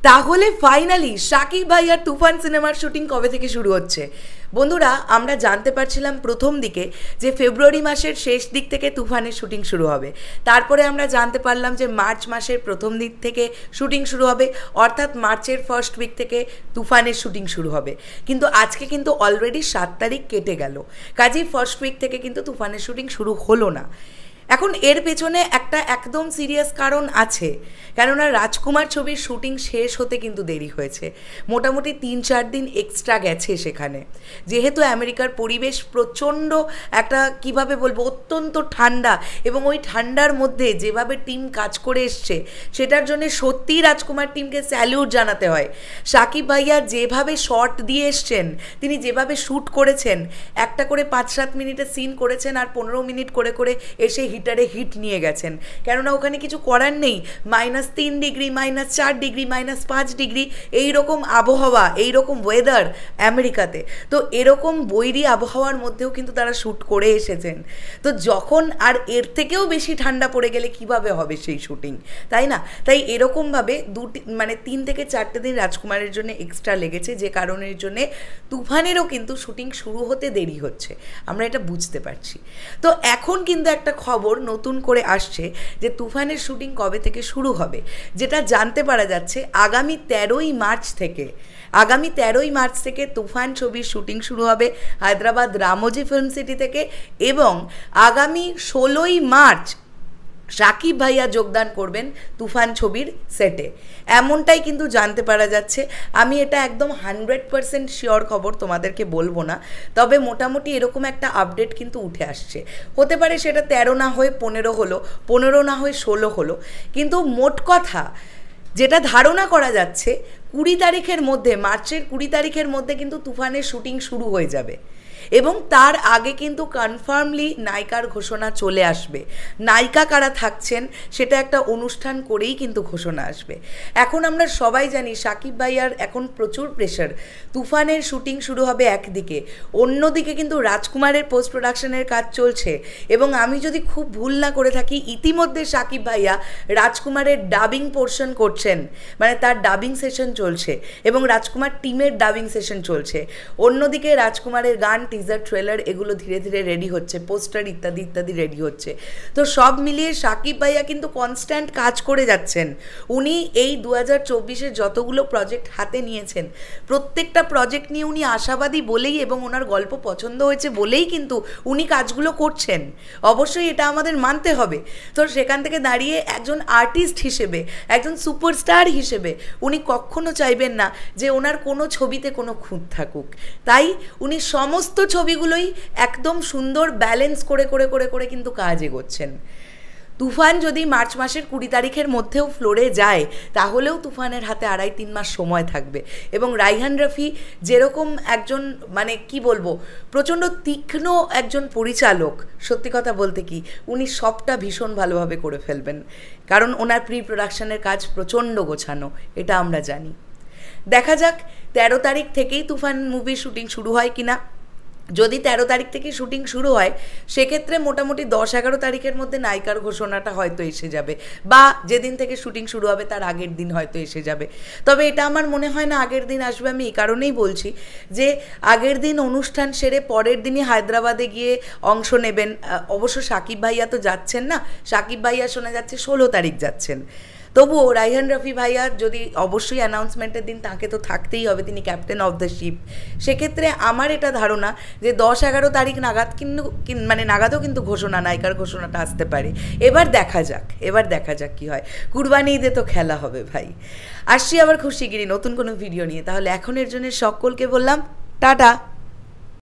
তাহলে ফাইনালি শাকিব ভাই আর তুফান সিনেমার শুটিং কবে থেকে শুরু হচ্ছে? বন্ধুরা, আমরা জানতে পারছিলাম প্রথম দিকে যে ফেব্রুয়ারি মাসের শেষ দিক থেকে তুফানের শুটিং শুরু হবে। তারপরে আমরা জানতে পারলাম যে মার্চ মাসের প্রথম দিক থেকে শুটিং শুরু হবে, অর্থাৎ মার্চের ফার্স্ট উইক থেকে তুফানের শুটিং শুরু হবে। কিন্তু আজকে কিন্তু অলরেডি 7 তারিখ কেটে গেল, কাজেই ফার্স্ট উইক থেকে কিন্তু তুফানের শুটিং শুরু হলো না। এখন এর পেছনে একটা একদম সিরিয়াস কারণ আছে, কেননা রাজকুমার ছবির শুটিং শেষ হতে কিন্তু দেরি হয়েছে, মোটামুটি 3-4 দিন এক্সট্রা গেছে সেখানে। যেহেতু আমেরিকার পরিবেশ প্রচণ্ড একটা কীভাবে বলবো অত্যন্ত ঠান্ডা, এবং ওই ঠান্ডার মধ্যে যেভাবে টিম কাজ করে এসছে সেটার জন্য সত্যিই রাজকুমার টিমকে স্যালিউট জানাতে হয়। শাকিব ভাইয়া যেভাবে শট দিয়ে এসছেন, তিনি যেভাবে শ্যুট করেছেন, একটা করে 5-7 মিনিটের সিন করেছেন আর 15 মিনিট করে করে এসে হিটারে হিট নিয়ে গেছেন। কেননা ওখানে কিছু করার নেই, -3 ডিগ্রি, -4 ডিগ্রি, -5 ডিগ্রি এইরকম আবহাওয়া, এইরকম ওয়েদার আমেরিকাতে। তো এরকম বৈরী আবহাওয়ার মধ্যেও কিন্তু তারা শ্যুট করে এসেছেন। তো যখন আর এর থেকেও বেশি ঠান্ডা পড়ে গেলে কিভাবে হবে সেই শুটিং, তাই না? তাই এরকমভাবে 3 থেকে 4টে দিন রাজকুমারের জন্য এক্সট্রা লেগেছে, যে কারণের জন্যে তুফানেরও কিন্তু শুটিং শুরু হতে দেরি হচ্ছে, আমরা এটা বুঝতে পারছি। তো এখন কিন্তু একটা খবর নতুন করে আসছে যে তুফানের শুটিং কবে থেকে শুরু হবে, যেটা জানতে পারা যাচ্ছে আগামী 13ই মার্চ থেকে তুফান ছবির শুটিং শুরু হবে হায়দ্রাবাদ রামোজি ফিল্ম সিটি থেকে, এবং আগামী 16ই মার্চ শাকিব ভাইয়া যোগদান করবেন তুফান ছবির সেটে, এমনটাই কিন্তু জানতে পারা যাচ্ছে। আমি এটা একদম 100% শিওর খবর তোমাদেরকে বলবো না, তবে মোটামুটি এরকম একটা আপডেট কিন্তু উঠে আসছে। হতে পারে সেটা 13 না হয়ে 15 হলো, 15 না হয়ে 16 হলো, কিন্তু মোট কথা যেটা ধারণা করা যাচ্ছে 20 তারিখের মধ্যে, মার্চের 20 তারিখের মধ্যে কিন্তু তুফানের শুটিং শুরু হয়ে যাবে, এবং তার আগে কিন্তু কনফার্মলি নায়িকার ঘোষণা চলে আসবে। নায়িকা কারা থাকছেন সেটা একটা অনুষ্ঠান করেই কিন্তু ঘোষণা আসবে। এখন আমরা সবাই জানি শাকিব ভাইয়ার এখন প্রচুর প্রেশার, তুফানের শুটিং শুরু হবে একদিকে, অন্যদিকে কিন্তু রাজকুমারের পোস্ট প্রোডাকশনের কাজ চলছে, এবং আমি যদি খুব ভুল না করে থাকি ইতিমধ্যে শাকিব ভাইয়া রাজকুমারের ডাবিং পোর্শন করছেন, মানে তার ডাবিং সেশন চলছে, এবং রাজকুমার টিমের ডাবিং সেশন চলছে। অন্যদিকে রাজকুমারের গান, টিজার, ট্রেলার এগুলো ধীরে ধীরে রেডি হচ্ছে, পোস্টার ইত্যাদি ইত্যাদি রেডি হচ্ছে। তো সব মিলিয়ে শাকিব ভাইয়া কিন্তু কনস্ট্যান্ট কাজ করে যাচ্ছেন। উনি এই 2024-এ যতগুলো প্রজেক্ট হাতে নিয়েছেন, প্রত্যেকটা প্রজেক্ট নিয়ে উনি আশাবাদী বলেই এবং ওনার গল্প পছন্দ হয়েছে বলেই কিন্তু উনি কাজগুলো করছেন। অবশ্যই এটা আমাদের মানতে হবে। তো সেখান থেকে দাঁড়িয়ে একজন আর্টিস্ট হিসেবে, একজন সুপারস্টার হিসেবে উনি কখনো চাইবেন না যে ওনার কোনো ছবিতে কোনো খুঁত থাকুক। তাই উনি সমস্ত ছবিগুলোই একদম সুন্দর ব্যালেন্স করে করে করে করে কিন্তু কাজ এগোচ্ছেন। তুফান যদি মার্চ মাসের 20 তারিখের মধ্যেও ফ্লোরে যায়, তাহলেও তুফানের হাতে 2.5-3 মাস সময় থাকবে, এবং রাইহান রাফি যেরকম একজন মানে কি বলবো প্রচণ্ড তীক্ষ্ণ একজন পরিচালক, সত্যি কথা বলতে কি উনি সবটা ভীষণ ভালোভাবে করে ফেলবেন, কারণ ওনার প্রি প্রোডাকশনের কাজ প্রচণ্ড গোছানো, এটা আমরা জানি। দেখা যাক 13 তারিখ থেকেই তুফান মুভির শুটিং শুরু হয় কিনা। যদি 13 তারিখ থেকে শুটিং শুরু হয়, সেক্ষেত্রে মোটামুটি 10-11 তারিখের মধ্যে নায়িকার ঘোষণাটা হয়তো এসে যাবে, বা যেদিন থেকে শুটিং শুরু হবে তার আগের দিন হয়তো এসে যাবে। তবে এটা আমার মনে হয় না আগের দিন আসবে। আমি এই কারণেই বলছি যে আগের দিন অনুষ্ঠান সেরে পরের দিনই হায়দ্রাবাদে গিয়ে অংশ নেবেন। অবশ্য শাকিব ভাইয়া তো যাচ্ছেন না, শাকিব ভাইয়া শোনা যাচ্ছে 16 তারিখ যাচ্ছেন। তবুও রাইহান রাফি ভাইয়া যদি অবশ্যই অ্যানাউন্সমেন্টের দিন তাকে তো থাকতেই হবে, তিনি ক্যাপ্টেন অফ দ্য শিপ। সেক্ষেত্রে আমার এটা ধারণা যে 10-11 তারিখ নাগাদ নাগাদও কিন্তু নায়িকার ঘোষণাটা আসতে পারে। এবার দেখা যাক কি হয়। কুরবানি ঈদে তো খেলা হবে ভাই। আসছি আবার খুশিগিরি নতুন কোনো ভিডিও নিয়ে। তাহলে এখনের জন্য সকলকে বললাম টাটা।